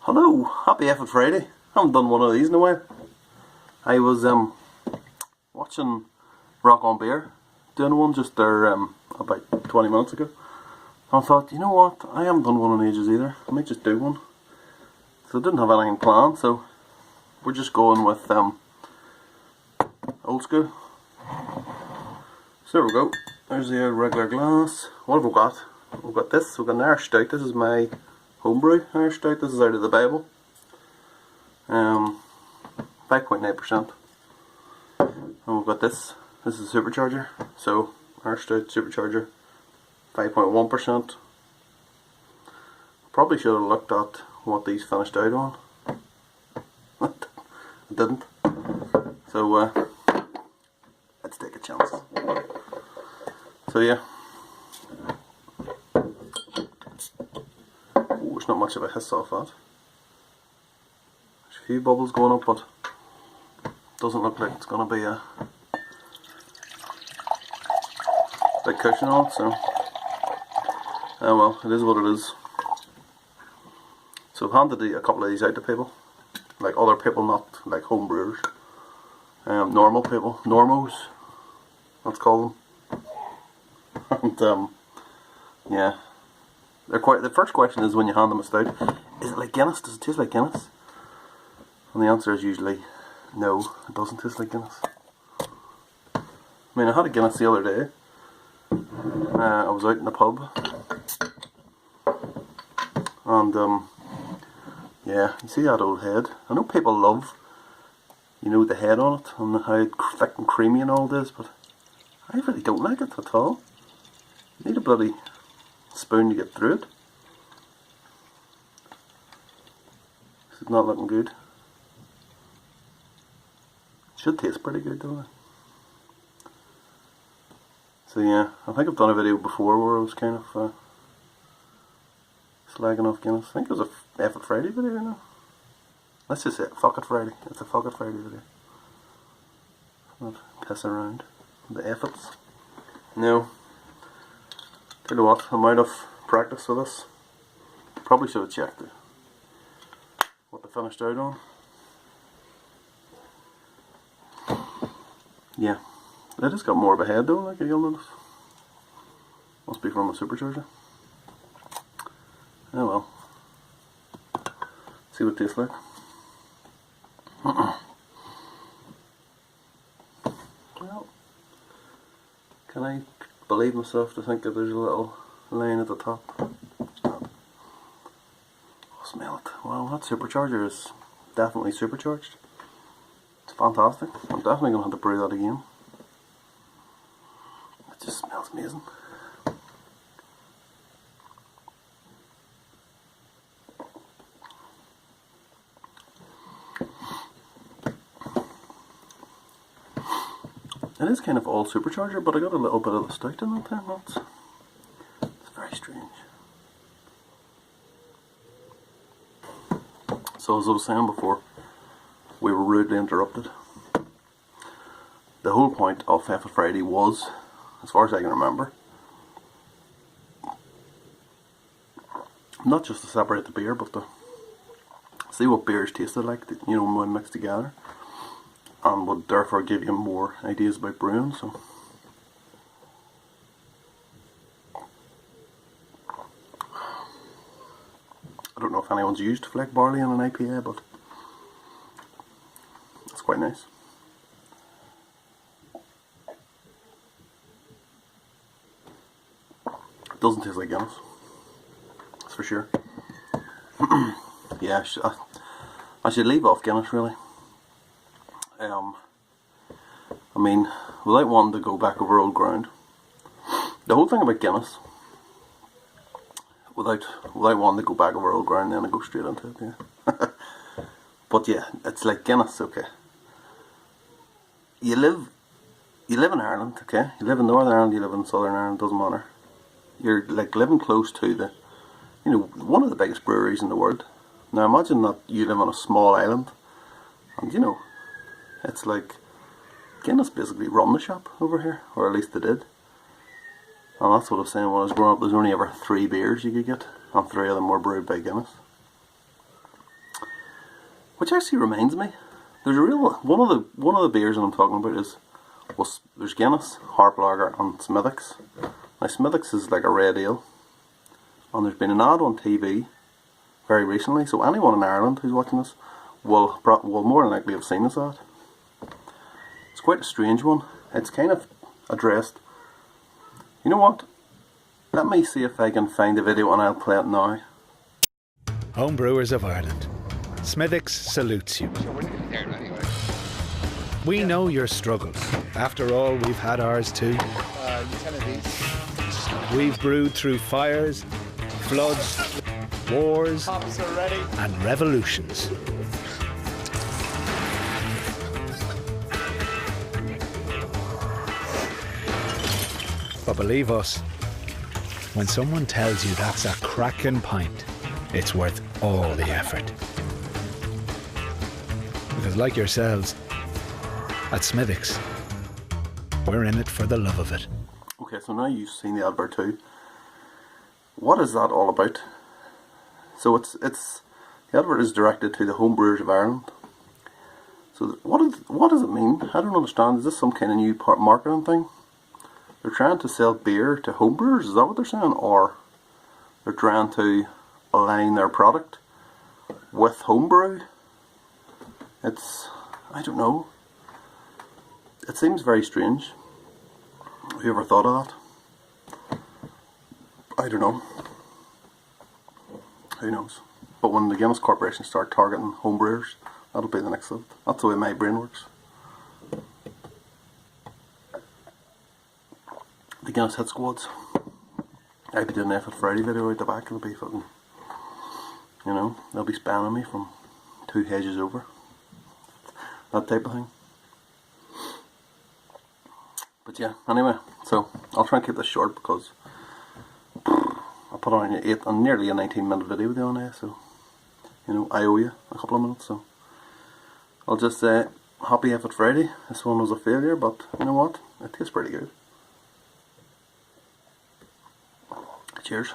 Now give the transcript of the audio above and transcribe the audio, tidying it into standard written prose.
Hello, happy Effort Friday. I haven't done one of these in a while. I was watching Rock on Beer doing one just there about 20 minutes ago. And I thought, you know what, I haven't done one in ages either. I might just do one. So I didn't have anything planned, so we're just going with old school. So there we go. There's the regular glass. What have we got? We've got this. We've got an Irish Stout. This is my homebrew Irish Stout. This is out of the Bible. 5.9%. And we've got this. This is a supercharger. So Irish Stout supercharger, 5.1%. Probably should have looked at what these finished out on. I didn't. So let's take a chance. So yeah. Ooh, there's not much of a hiss off that. There's a few bubbles going up, but doesn't look like it's going to be a big cushion on it, so oh well, it is what it is. So I've handed a couple of these out to people, like other people, not like home brewers, normal people, normos, let's call them. And yeah, they're quite. The first question is when you hand them a stout, is it like Guinness? Does it taste like Guinness? And the answer is usually no, it doesn't taste like Guinness. I mean, I had a Guinness the other day. I was out in the pub, and yeah, you see that old head. I know people love, you know, the head on it and how thick and creamy and all this, but I really don't like it at all. You need a bloody spoon to get through it. This is not looking good. It should taste pretty good, don't it? So yeah, I think I've done a video before where I was kind of slagging off Guinness. I think it was a F It Friday video, you know. Let's just say Fuck It Friday. It's a Fuck It Friday video. Not piss around. The F-its. No. Tell you what, I'm out of practice with this. Probably should have checked it. What they finished out on. Yeah. It just got more of a head though, like you'll notice. Must be from a supercharger. Oh well. See what it tastes like. Well, can I believe myself to think that there's a little line at the top? It's not. Oh, smell it. Wow, that supercharger is definitely supercharged. It's fantastic. I'm definitely going to have to brew that again. It just smells amazing. It is kind of all supercharger, but I got a little bit of the stout in it there. It's very strange. So as I was saying before, we were rudely interrupted. The whole point of F It Friday was, as far as I can remember, not just to separate the beer, but to see what beers tasted like, you know, when mixed together, and would therefore give you more ideas about brewing. So I don't know if anyone's used flake barley in an IPA, but it's quite nice. It doesn't taste like Guinness, that's for sure. Yeah, I should leave off Guinness really. I mean, without wanting to go back over old ground, the whole thing about Guinness, without wanting to go back over old ground, then I go straight into it, yeah. But yeah, it's like Guinness, okay. You live in Ireland, okay. You live in Northern Ireland, you live in Southern Ireland, doesn't matter. You're like living close to the, you know, one of the biggest breweries in the world. Now imagine that you live on a small island, and you know, it's like Guinness basically run the shop over here, or at least they did. And that's what I was saying when I was growing up, there's only ever 3 beers you could get, and 3 of them were brewed by Guinness. Which actually reminds me, there's a real one of the beers that I'm talking about is, well, there's Guinness, Harp Lager, and Smithwick's. Now Smithwick's is like a red ale, and there's been an ad on TV very recently. So anyone in Ireland who's watching this will more than likely have seen this ad. It's quite a strange one. It's kind of addressed. You know what? Let me see if I can find the video and I'll play it now. Homebrewers of Ireland, Smithwick's salutes you. We know your struggles. After all, we've had ours too. We've brewed through fires, floods, wars, and revolutions. But believe us, when someone tells you that's a cracking pint, it's worth all the effort. Because like yourselves, at Smithwick's, we're in it for the love of it. Okay, so now you've seen the advert too. What is that all about? So it's the advert is directed to the homebrewers of Ireland. So what does it mean? I don't understand. Is this some kind of new marketing thing? They're trying to sell beer to homebrewers, is that what they're saying? Or they're trying to align their product with homebrew? I don't know. It seems very strange. Have you ever thought of that? I don't know. Who knows? But when the Guinness Corporation start targeting homebrewers, that'll be the next step. That's the way my brain works. The Guinness Hit Squads. I'd be doing an F Friday video out the back. It'll be fucking, you know, they'll be spamming me from 2 hedges over. That type of thing. But yeah, anyway, so I'll try and keep this short because I put on nearly a 19-minute video the other day, so you know, I owe you a couple of minutes, so I'll just say happy F Friday. This one was a failure, but you know what? It tastes pretty good. Cheers.